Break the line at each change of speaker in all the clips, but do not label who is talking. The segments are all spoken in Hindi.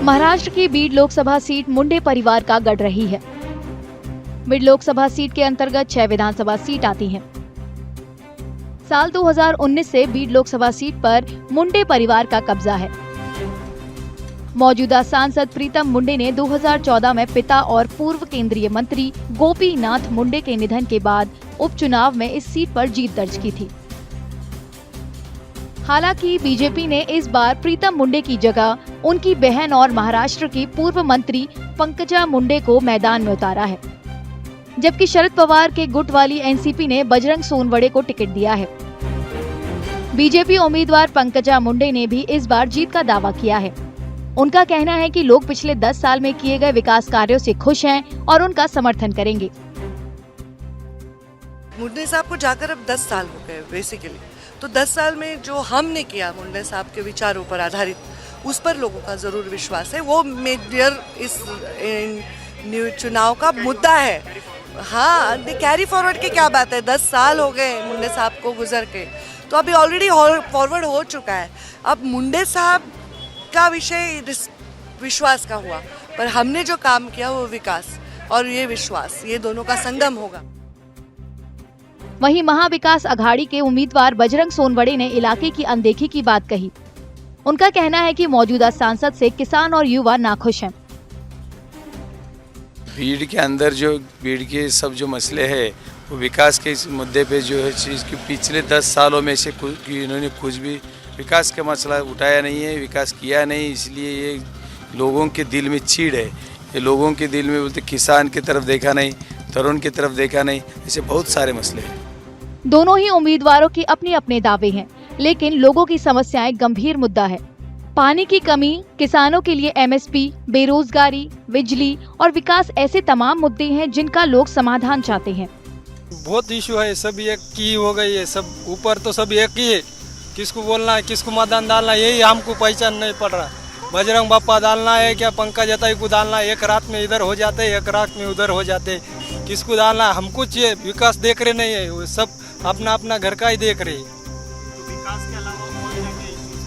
महाराष्ट्र की बीड लोकसभा सीट मुंडे परिवार का गढ़ रही है। बीड लोकसभा सीट के अंतर्गत 6 विधानसभा सीट आती हैं। साल 2019 से बीड लोकसभा सीट पर मुंडे परिवार का कब्जा है। मौजूदा सांसद प्रीतम मुंडे ने 2014 में पिता और पूर्व केंद्रीय मंत्री गोपीनाथ मुंडे के निधन के बाद उपचुनाव में इस सीट पर जीत दर्ज की थी। हालांकि बीजेपी ने इस बार प्रीतम मुंडे की जगह उनकी बहन और महाराष्ट्र की पूर्व मंत्री पंकजा मुंडे को मैदान में उतारा है, जबकि शरद पवार के गुट वाली एनसीपी ने बजरंग सोनवड़े को टिकट दिया है। बीजेपी उम्मीदवार पंकजा मुंडे ने भी इस बार जीत का दावा किया है। उनका कहना है कि लोग पिछले 10 साल में किए गए विकास कार्यों से खुश हैं और उनका समर्थन करेंगे।
मुंडे साहब को जाकर अब 10 साल हो गए बेसिकली, तो 10 साल में जो हमने किया मुंडे साहब के विचारों पर आधारित, उस पर लोगों का जरूर विश्वास है। वो मेजर इस चुनाव का मुद्दा है। हाँ, कैरी फॉरवर्ड की क्या बात है, 10 साल हो गए मुंडे साहब को गुजर के, तो अभी ऑलरेडी फॉरवर्ड हो चुका है। अब मुंडे साहब का विषय विश्वास का हुआ, पर हमने जो काम किया वो विकास और ये विश्वास, ये दोनों का संगम होगा।
वहीं महाविकास अघाड़ी के उम्मीदवार बजरंग सोनवड़े ने इलाके की अनदेखी की बात कही। उनका कहना है कि मौजूदा सांसद से किसान और युवा नाखुश हैं।
बीड के अंदर जो बीड के सब जो मसले हैं वो विकास के इस मुद्दे पे जो है चीज़ की पिछले 10 सालों में से इन्होंने कुछ भी विकास का मसला उठाया नहीं है, विकास किया नहीं, इसलिए ये लोगों के दिल में चीड़ है। ये लोगों के दिल में बोलते किसान की तरफ देखा नहीं, तरुण की तरफ देखा नहीं, ऐसे बहुत सारे मसले हैं।
दोनों ही उम्मीदवारों की अपने अपने दावे हैं, लेकिन लोगों की समस्याएं गंभीर मुद्दा है। पानी की कमी, किसानों के लिए एमएसपी, बेरोजगारी, बिजली और विकास ऐसे तमाम मुद्दे हैं जिनका लोग समाधान चाहते हैं।
बहुत इशू है, सब एक की हो गई है, सब ऊपर तो सब एक ही है। किसको बोलना है, किसको मतदान डालना है, यही हमको पहचान नहीं पड़ रहा। बजरंग बप्पा डालना है क्या पंकज जताई को डालना है, एक रात में इधर हो जाते, एक रात में उधर हो जाते। किसको डालना है, हमको चाहिए विकास देख रहे नहीं है, वो सब अपना अपना घर का ही देख रहे।
तो विकास के अलावा और क्या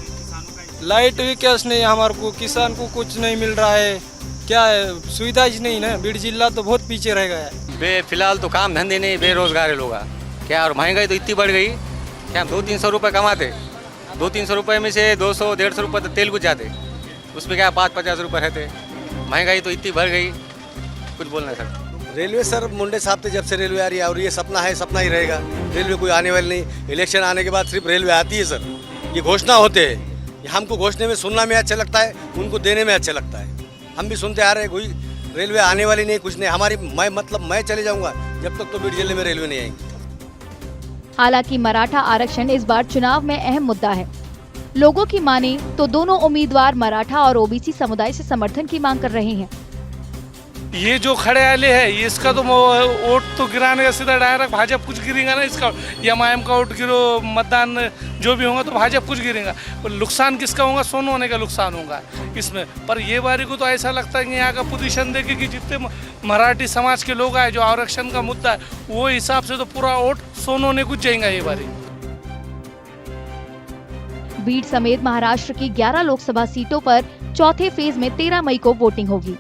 किसानों का
लाइट विकास नहीं, हमारे को किसान को कुछ नहीं मिल रहा है। क्या है, सुविधा ही नहीं ना। बीड जिला तो बहुत पीछे रह गया है।
फिलहाल तो काम धंधे नहीं, बेरोजगार है लोग क्या, और महंगाई तो इतनी बढ़ गई क्या। 200-300 रुपये कमाते, 200-300 रुपये में से 200-150 रुपये तो तेल कुछ जाते, उसमें क्या 5-50 रुपये रहते। महंगाई तो इतनी बढ़ गई, कुछ बोल नहीं सकते।
रेलवे सर मुंडे साहब से जब से रेलवे आ रही है और ये सपना है, सपना ही रहेगा। रेलवे कोई आने वाली नहीं, इलेक्शन आने के बाद सिर्फ रेलवे आती है सर। ये घोषणा होते हैं, हमको घोषणे में सुनना में अच्छा लगता है, उनको देने में अच्छा लगता है। हम भी सुनते आ रहे हैं, कोई रेलवे आने वाली नहीं, कुछ नहीं। हमारी मैं चले जाऊँगा जब तक तो बीड जिले में रेलवे नहीं आएंगी।
हालांकि मराठा आरक्षण इस बार चुनाव में अहम मुद्दा है। लोगों की माने तो दोनों उम्मीदवार मराठा और ओबीसी समुदाय से समर्थन की मांग कर रहे हैं।
ये जो खड़े वाले है, इसका तो वोट तो गिराने का सीधा डायरेक्ट भाजपा कुछ गिरेगा ना। इसका एमआईएम का वोट गिरो, मतदान जो भी होगा तो भाजपा कुछ गिरेगा। नुकसान किसका होगा, सोनू होने का नुकसान होगा इसमें। पर ये बारी को तो ऐसा लगता है कि यहाँ का पोजीशन देखे कि जितने मराठी समाज के लोग आए, जो आरक्षण का मुद्दा है, वो हिसाब से तो पूरा वोट सोनू होने कुछ जाएगा ये बारी।
बीड समेत महाराष्ट्र की 11 लोकसभा सीटों पर चौथे फेज में 13 मई को वोटिंग होगी।